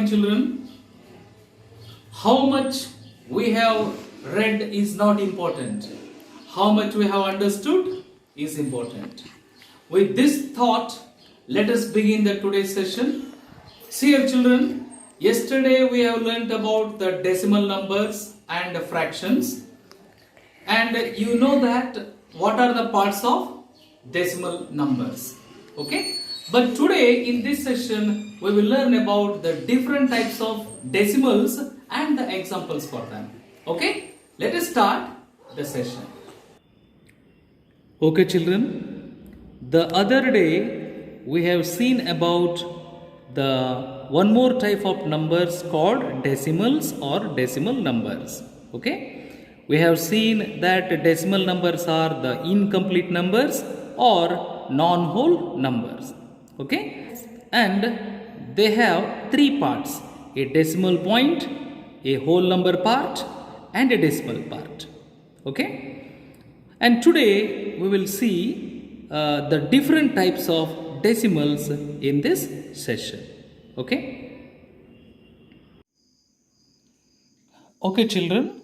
children. How much we have read is not important. How much we have understood is important. With this thought, let us begin the today's session. See here children, yesterday we have learnt about the decimal numbers and the fractions. And you know that what are the parts of decimal numbers. Okay? But today in this session we will learn about the different types of decimals and the examples for them. Okay? Let us start the session. Okay children, the other day we have seen about the one more type of numbers called decimals or decimal numbers. Okay? We have seen that decimal numbers are the incomplete numbers or non-whole numbers. Okay? And they have three parts: a decimal point, a whole number part, and a decimal part. Okay? And today we will see the different types of decimals in this session. Okay? Okay children,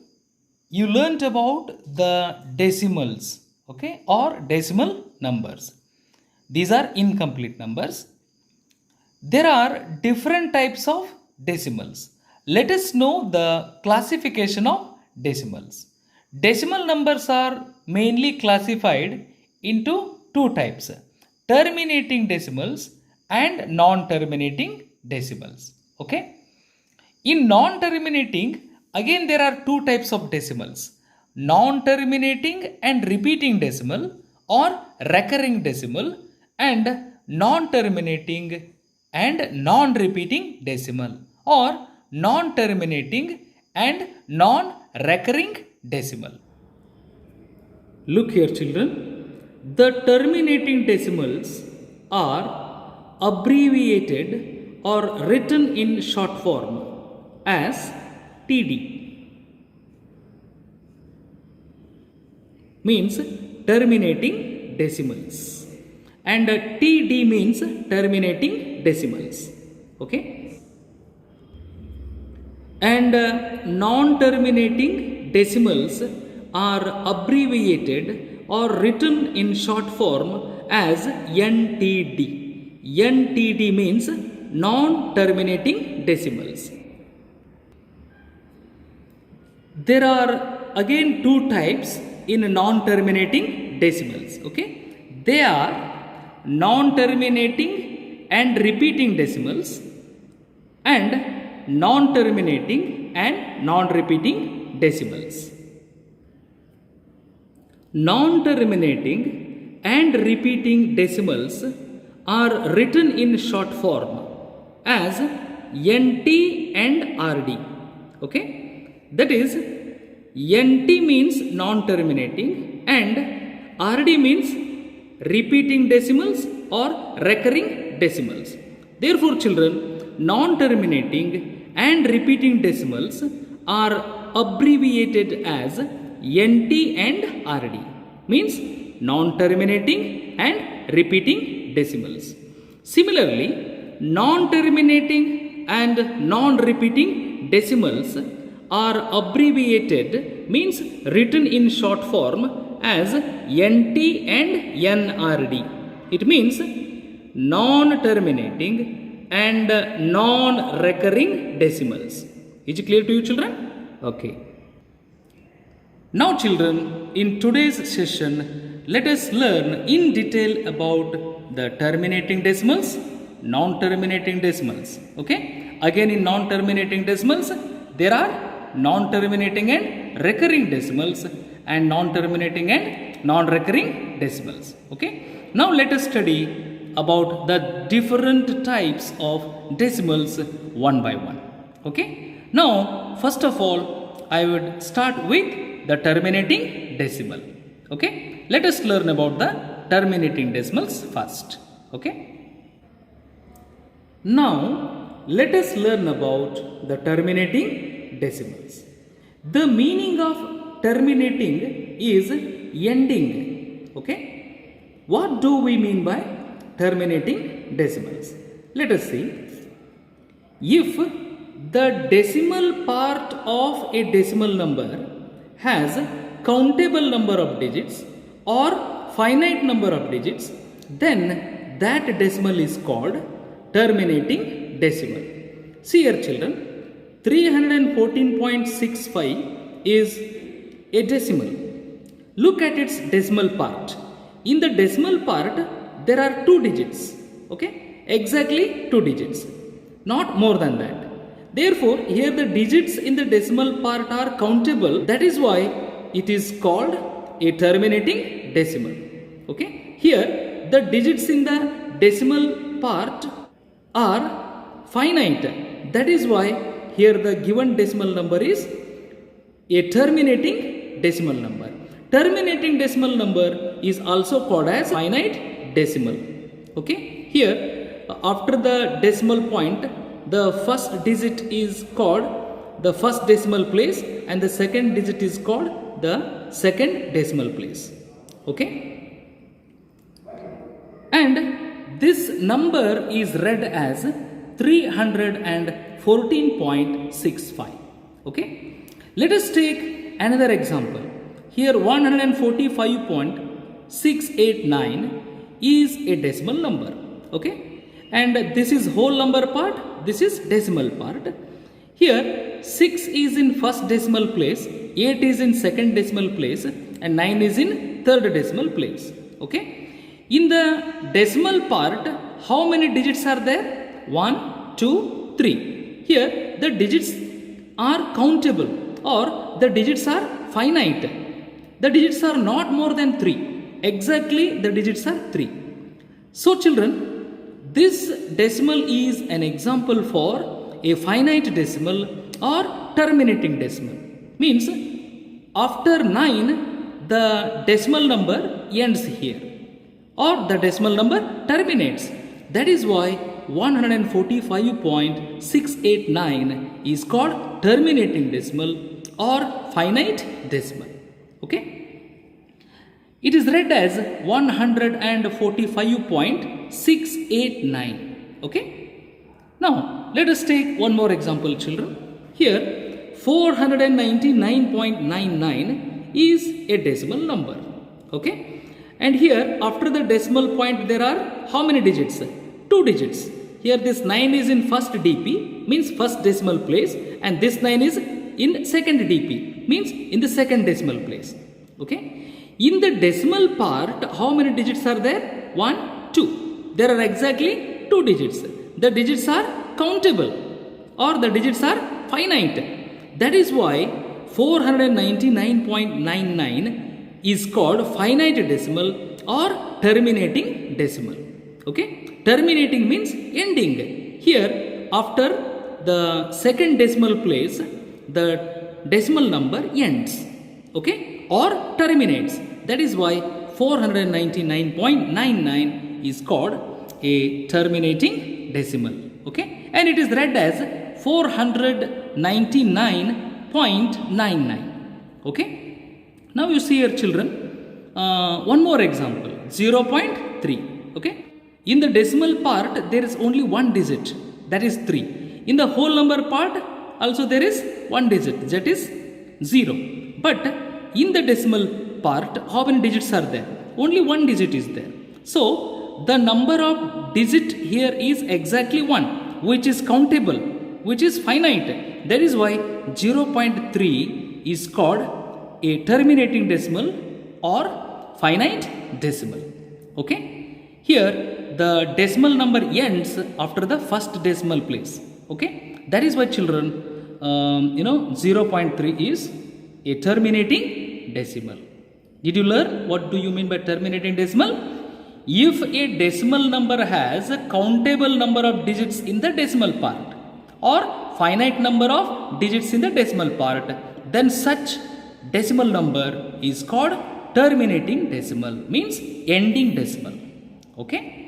you learnt about the decimals, okay, or decimal numbers. These are incomplete numbers. There are different types of decimals. Let us know the classification of decimals. Decimal numbers are mainly classified into two types: terminating decimals and non-terminating decimals. Okay? In non-terminating, again there are two types of decimals: non-terminating and repeating decimal or recurring decimal, and non-terminating and non-repeating decimal or non-terminating and non-recurring decimal. Look here children, the terminating decimals are abbreviated or written in short form as TD, means terminating decimals, and TD means terminating decimals. Okay? And non-terminating decimals are abbreviated or written in short form as NTD. NTD means non-terminating decimals. There are again two types in non-terminating decimals. Okay? They are non-terminating and repeating decimals and non-terminating and non-repeating decimals. Non-terminating and repeating decimals are written in short form as NT and RD. Okay? That is, NT means non-terminating and RD means repeating decimals or recurring decimals. Therefore, children, non-terminating and repeating decimals are abbreviated as NT and RD, means non-terminating and repeating decimals. Similarly, non-terminating and non-repeating decimals are abbreviated, means written in short form as NT and NRD. It means non-terminating and non-recurring decimals. Is it clear to you children? Okay. Now children, in today's session, let us learn in detail about the terminating decimals, non-terminating decimals. Okay? Again, in non-terminating decimals, there are non-terminating and recurring decimals and non-terminating and non-recurring decimals. Okay? Now let us study about the different types of decimals one by one. Okay? Now, first of all, I would start with the terminating decimal. Okay? Let us learn about the terminating decimals first. Okay? Now, let us learn about the terminating decimals. The meaning of terminating is ending. Okay? What do we mean by terminating decimals? Let us see. If the decimal part of a decimal number has countable number of digits or finite number of digits, then that decimal is called terminating decimal. See here children, 314.65 is a decimal. Look at its decimal part. In the decimal part, there are 2 digits. Okay, exactly 2 digits, not more than that. Therefore, here the digits in the decimal part are countable. That is why it is called a terminating decimal. Okay, here the digits in the decimal part are finite. That is why here the given decimal number is a terminating decimal number. Terminating decimal number is also called as finite decimal. Okay, here after the decimal point, the first digit is called the first decimal place and the second digit is called the second decimal place. Okay, and this number is read as 314.65. Okay, let us take another example. Here 145.689 is a decimal number. Okay, and this is whole number part, this is decimal part. Here 6 is in first decimal place, 8 is in second decimal place and 9 is in third decimal place. Okay, in the decimal part, how many digits are there? 1, 2, 3. Here the digits are countable or the digits are finite. The digits are not more than 3. Exactly the digits are 3. So children, this decimal is an example for a finite decimal or terminating decimal. Means after 9 the decimal number ends here or the decimal number terminates. That is why 145.689 is called terminating decimal or finite decimal. Okay, it is read as 145.689. Okay, now let us take one more example children. Here 499.99 is a decimal number. Okay, and here after the decimal point there are how many digits? 2 digits. Here this 9 is in first DP, means first decimal place, and this 9 is in second DP, means in the second decimal place. Okay, in the decimal part how many digits are there? 1, 2. There are exactly 2 digits. The digits are countable or the digits are finite. That is why 499.99 is called finite decimal or terminating decimal. Okay, terminating means ending. Here after the second decimal place the decimal number ends. Okay, or terminates. That is why 499.99 is called a terminating decimal. Okay, and it is read as 499.99. Okay, now you see here children, one more example, 0.3. Okay, in the decimal part there is only one digit, that is 3. In the whole number part also there is one digit, that is 0. But in the decimal part how many digits are there? Only one digit is there. So the number of digit here is exactly 1, which is countable, which is finite. That is why 0.3 is called a terminating decimal or finite decimal. Okay, here the decimal number ends after the first decimal place. Okay, that is why children 0.3 is a terminating decimal. Did you learn what do you mean by terminating decimal? If a decimal number has a countable number of digits in the decimal part or finite number of digits in the decimal part, then such decimal number is called terminating decimal, means ending decimal. Okay.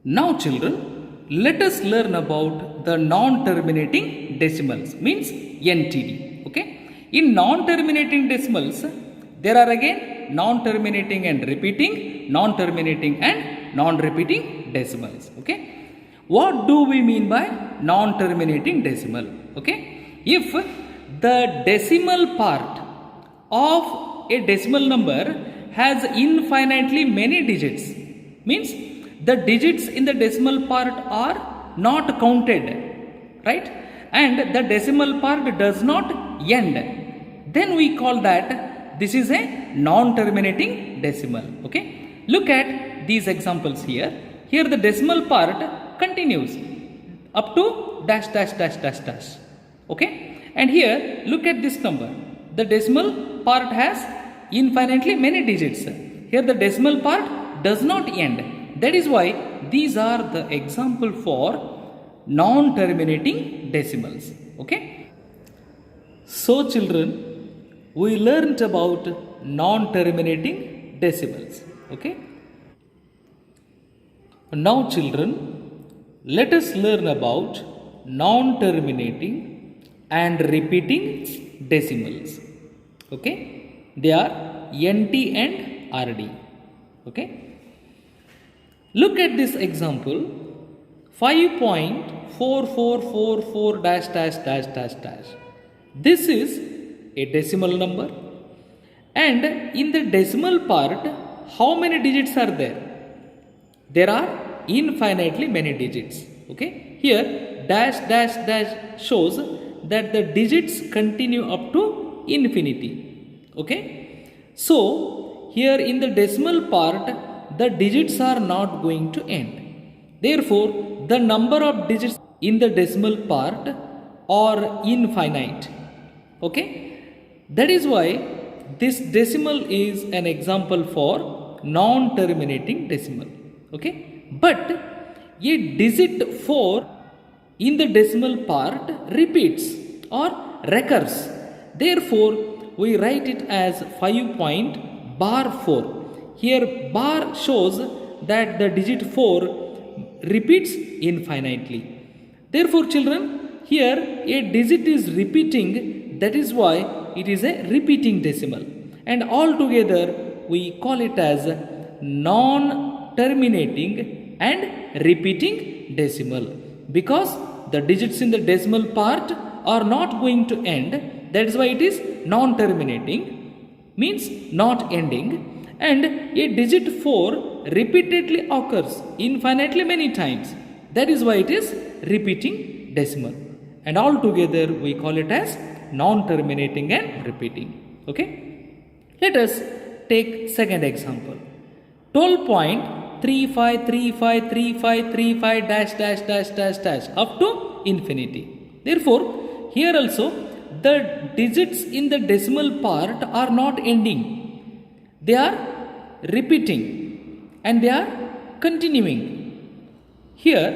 Now children, let us learn about the non-terminating decimals, means NTD. Okay. In non-terminating decimals, there are again non-terminating and repeating, non-terminating and non-repeating decimals. Okay. What do we mean by non-terminating decimal? Okay. If the decimal part of a decimal number has infinitely many digits, means the digits in the decimal part are not counted, right? And the decimal part does not end, then we call that this is a non-terminating decimal. Okay. Look at these examples here. Here the decimal part continues up to dash dash dash dash dash. Okay. And here look at this number. The decimal part has infinitely many digits. Here the decimal part does not end. That is why these are the example for non-terminating decimals. Okay. So children, we learnt about non-terminating decimals. Okay. Now children, let us learn about non-terminating and repeating decimals. Okay. They are NT and RD. Okay. Look at this example, 5.4444 dash dash dash dash dash. This is a decimal number, and in the decimal part, how many digits are there? There are infinitely many digits. Okay. Here dash dash dash shows that the digits continue up to infinity. Okay. So here in the decimal part, the digits are not going to end. Therefore, the number of digits in the decimal part are infinite. Okay. That is why this decimal is an example for non-terminating decimal. Okay. But a digit 4 in the decimal part repeats or recurs. Therefore, we write it as 5.4. Here bar shows that the digit 4 repeats infinitely. Therefore children, here a digit is repeating, that is why it is a repeating decimal, and altogether we call it as non-terminating and repeating decimal, because the digits in the decimal part are not going to end. That is why it is non-terminating, means not ending, and a digit 4 repeatedly occurs infinitely many times. That is why it is repeating decimal, and altogether we call it as non-terminating and repeating. Okay. Let us take second example, 12.35353535 dash dash dash dash dash up to infinity. Therefore, here also the digits in the decimal part are not ending. They are repeating and they are continuing. Here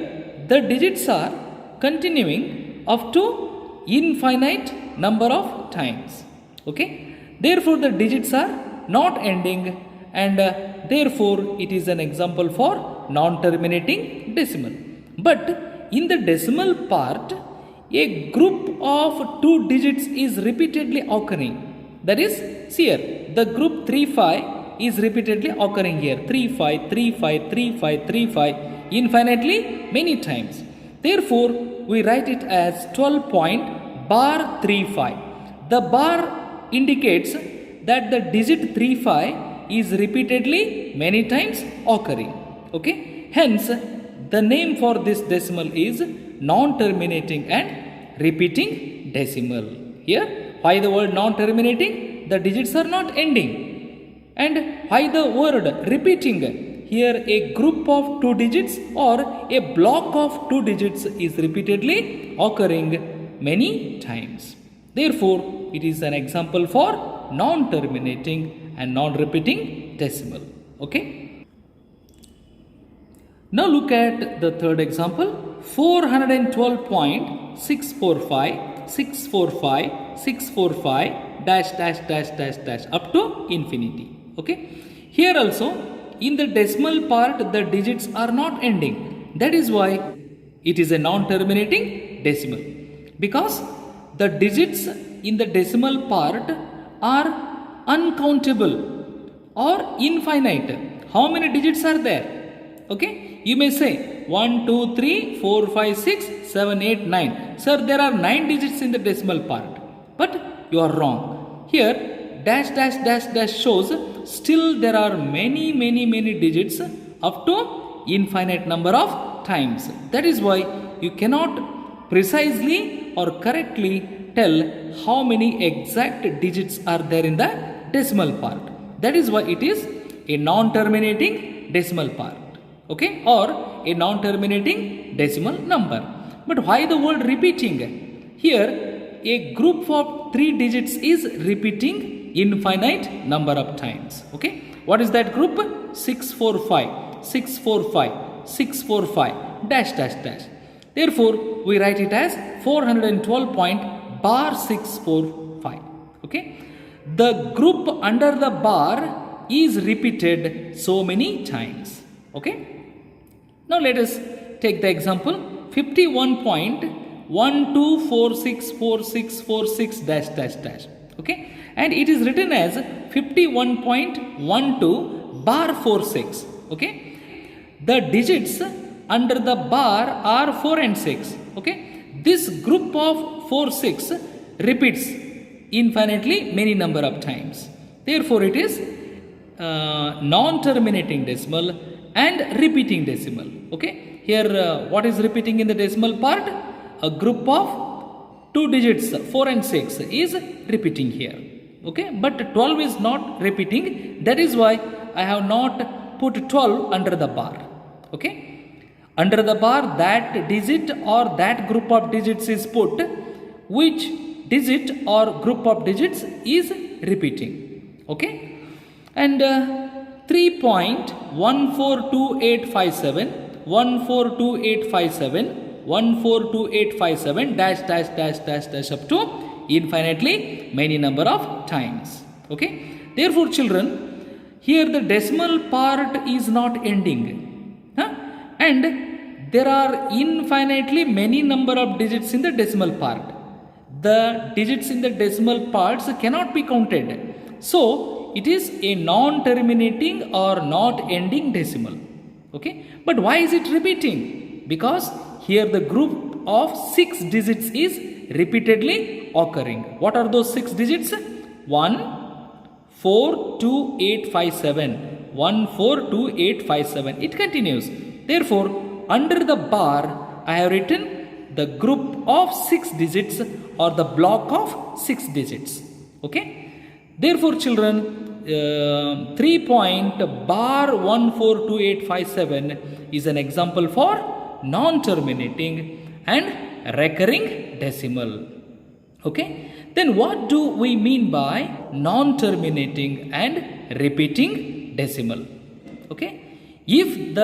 the digits are continuing up to infinite number of times. Okay. Therefore, the digits are not ending, and therefore it is an example for non-terminating decimal. But in the decimal part, a group of 2 digits is repeatedly occurring. That is, here the group 35 is repeatedly occurring here, 35 35 35 35 infinitely many times. Therefore, we write it as 12.35. The bar indicates that the digit 35 is repeatedly many times occurring. Okay. Hence, the name for this decimal is non-terminating and repeating decimal. Here, why the word non-terminating? The digits are not ending. And why the word repeating? Here a group of 2 digits or a block of 2 digits is repeatedly occurring many times. Therefore, it is an example for non-terminating and non-repeating decimal. Okay. Now look at the third example, 412.645 dash dash dash dash dash up to infinity. Okay. Here also in the decimal part the digits are not ending. That is why it is a non-terminating decimal, because the digits in the decimal part are uncountable or infinite. How many digits are there? Okay, you may say 1, 2, 3, 4, 5, 6, 7, 8, 9. Sir, there are 9 digits in the decimal part. But you are wrong. Here, dash, dash, dash, dash shows still there are many digits up to infinite number of times. That is why you cannot precisely or correctly tell how many exact digits are there in the decimal part. That is why it is a non-terminating decimal part, okay, or a non-terminating decimal number. But why the word repeating? Here a group of 3 digits is repeating infinite number of times. Okay, what is that group? 645, 645, 645, dash dash dash. Therefore we write it as 412.645. Okay, the group under the bar is repeated so many times. Okay, now let us take the example 51.12464646 dash dash dash. Okay, and it is written as 51.12 bar 46. Okay, the digits under the bar are 4 and 6. Okay, this group of 4 6 repeats infinitely many number of times. Therefore it is non-terminating decimal and repeating decimal. Okay, here what is repeating in the decimal part? A group of 2 digits 4 and 6 is repeating here. Okay, but 12 is not repeating. That is why I have not put 12 under the bar. Okay, under the bar that digit or that group of digits is put which digit or group of digits is repeating. Okay, and 3.142857 142857 dash dash dash dash dash up to infinitely many number of times. Okay, therefore children, here the decimal part is not ending, and there are infinitely many number of digits in the decimal part. The digits in the decimal parts cannot be counted, so it is a non-terminating or not ending decimal. Okay, but why is it repeating? Because here the group of 6 digits is repeatedly occurring. What are those 6 digits? 142857 142857. It continues. Therefore under the bar I have written the group of 6 digits or the block of 6 digits. Okay, therefore children, 3.142857 is an example for non-terminating and recurring decimal. Okay, then what do we mean by non-terminating and repeating decimal? Okay, if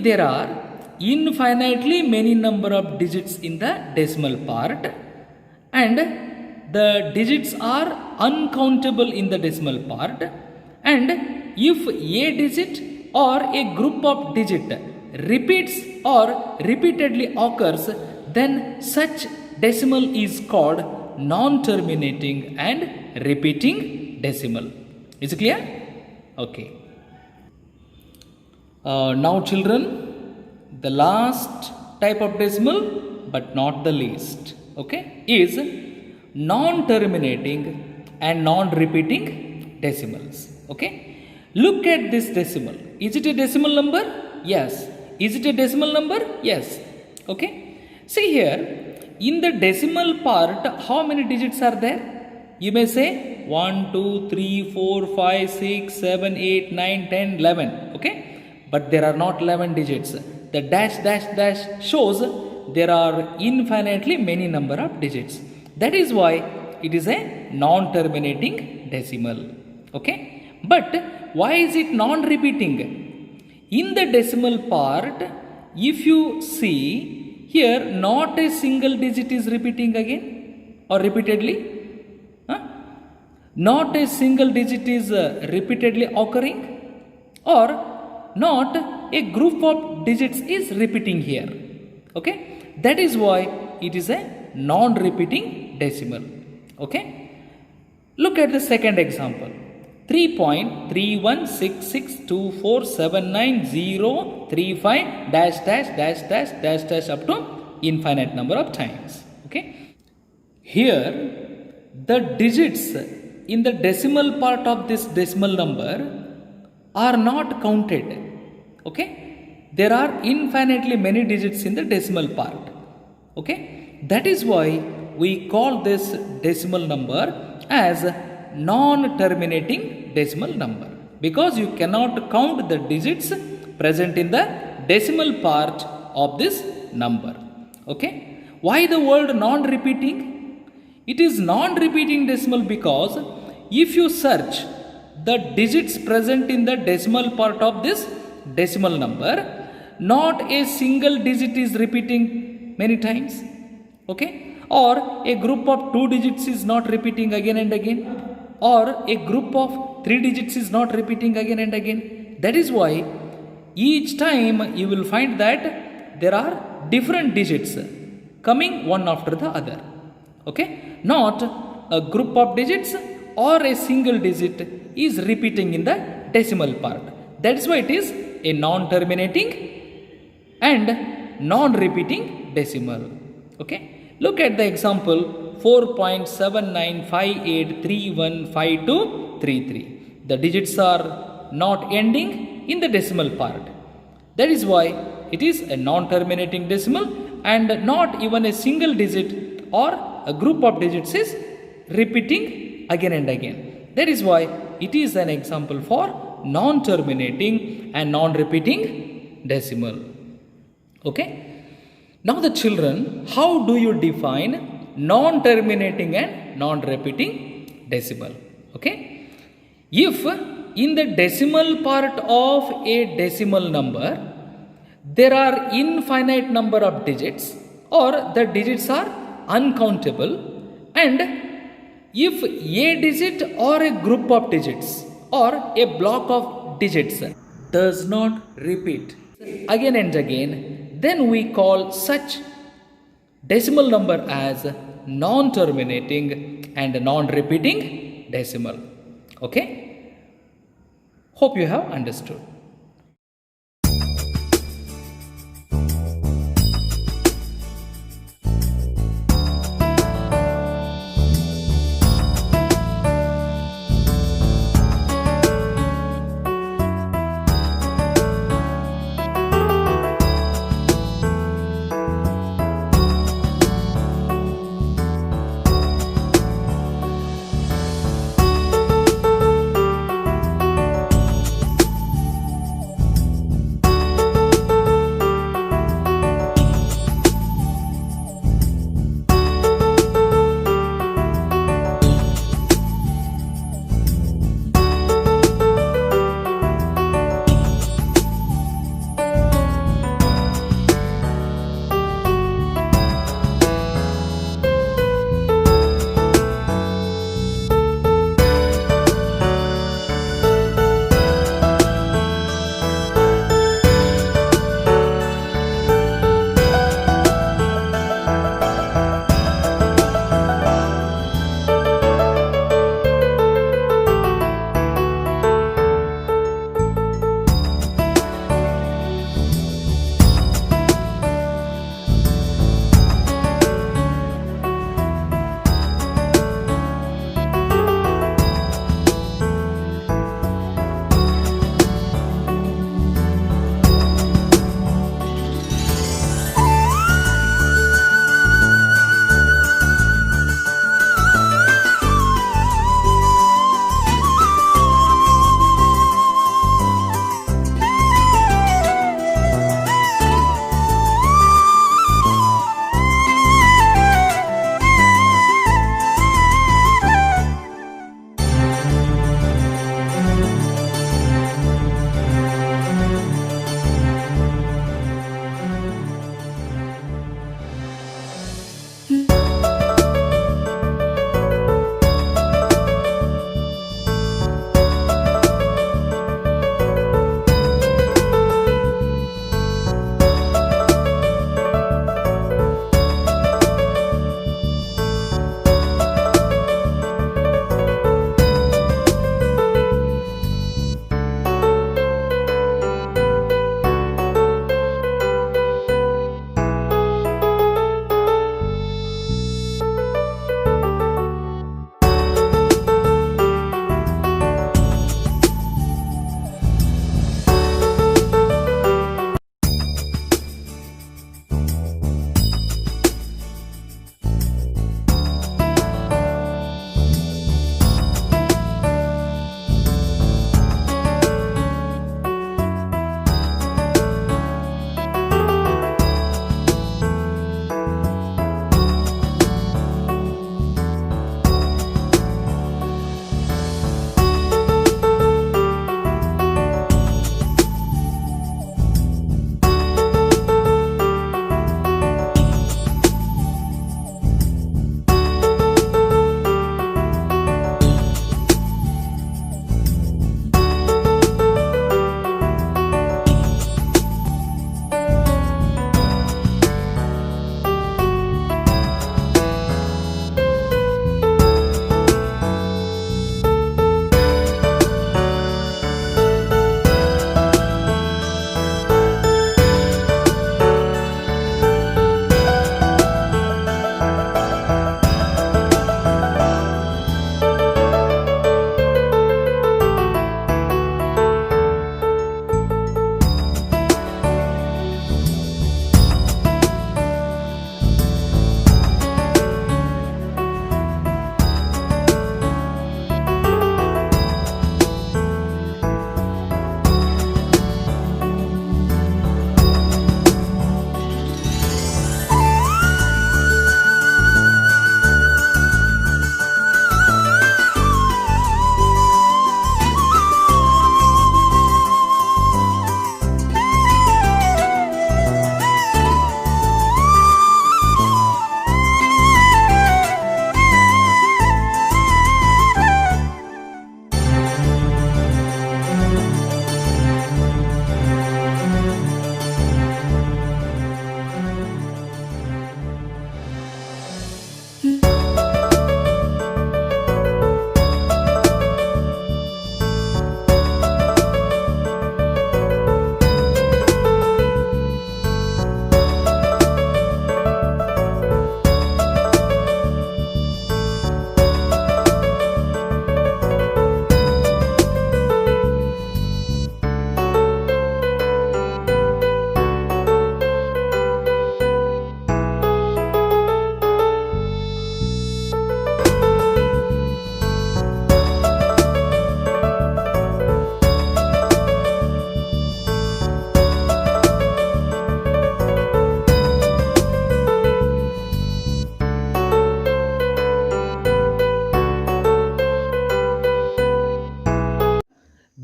there are infinitely many number of digits in the decimal part and the digits are uncountable in the decimal part, and if a digit or a group of digit repeats or repeatedly occurs, then such decimal is called non-terminating and repeating decimal. Is it clear? Okay. Now children, the last type of decimal but not the least, okay, is non-terminating and non-repeating decimals. Okay, look at this decimal. Is it a decimal number? Yes. Is it a decimal number? Yes. Okay, see here in the decimal part how many digits are there? You may say 1 2 3 4 5 6 7 8 9 10 11. Okay, but there are not 11 digits. The dash dash dash shows there are infinitely many number of digits. That is why it is a non-terminating decimal. Okay, but why is it non-repeating? In the decimal part, if you see here, not a single digit is repeating again or repeatedly. Not a single digit is repeatedly occurring, or not a group of digits is repeating here. Okay, that is why it is a non-repeating decimal. Okay, look at the second example. 3.31662479035 dash dash dash dash dash dash up to infinite number of times. Okay, here the digits in the decimal part of this decimal number are not counted. Okay, there are infinitely many digits in the decimal part. Okay, that is why we call this decimal number as non-terminating decimal number, because you cannot count the digits present in the decimal part of this number. Okay, why the word non-repeating? It is non-repeating decimal because if you search the digits present in the decimal part of this decimal number, not a single digit is repeating many times. Okay, or a group of 2 digits is not repeating again and again, or a group of 3 digits is not repeating again and again. That is why each time you will find that there are different digits coming one after the other. Okay, not a group of digits or a single digit is repeating in the decimal part. That is why it is a non-terminating and non-repeating decimal. Okay, look at the example 4.7958315233. The digits are not ending in the decimal part. That is why it is a non-terminating decimal, and not even a single digit or a group of digits is repeating again and again. That is why it is an example for non-terminating and non-repeating decimal. Okay. Now the children, how do you define non-terminating and non-repeating decimal? Okay. If in the decimal part of a decimal number there are infinite number of digits, or the digits are uncountable, and if a digit or a group of digits or a block of digits does not repeat again and again, then we call such decimal number as non-terminating and non-repeating decimal. Okay? Hope you have understood.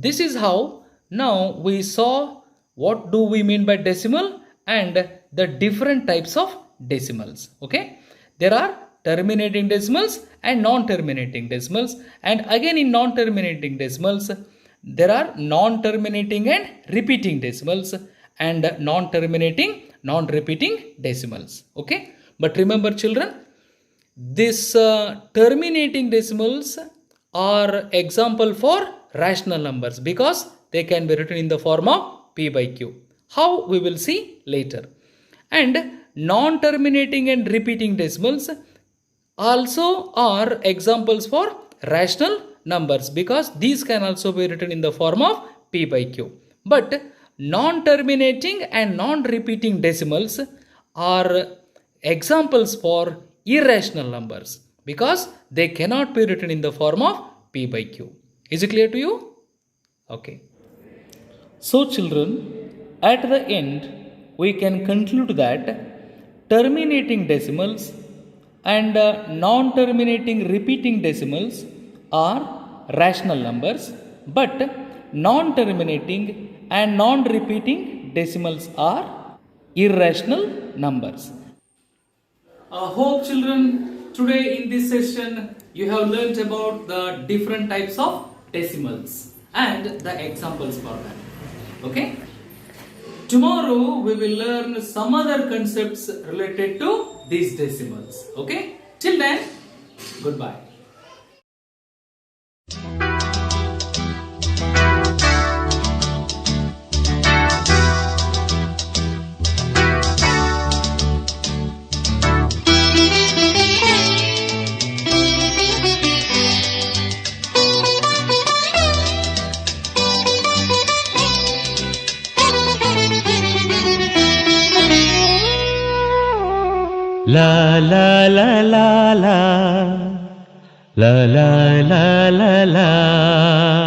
This is how now we saw what do we mean by decimal and the different types of decimals. Okay, there are terminating decimals and non-terminating decimals, and again in non-terminating decimals there are non-terminating and repeating decimals and non-terminating non-repeating decimals. Okay, but remember children, this terminating decimals are example for rational numbers because they can be written in the form of p by q. How, we will see later. And non-terminating and repeating decimals also are examples for rational numbers because these can also be written in the form of p by q. But non-terminating and non-repeating decimals are examples for irrational numbers because they cannot be written in the form of p by q. Is it clear to you? Okay. So children, at the end we can conclude that terminating decimals and non-terminating repeating decimals are rational numbers, but non-terminating and non-repeating decimals are irrational numbers. I hope children today in this session you have learnt about the different types of decimals and the examples for that. Okay, tomorrow we will learn some other concepts related to these decimals. Okay, till then, goodbye. La la la la la la la la la la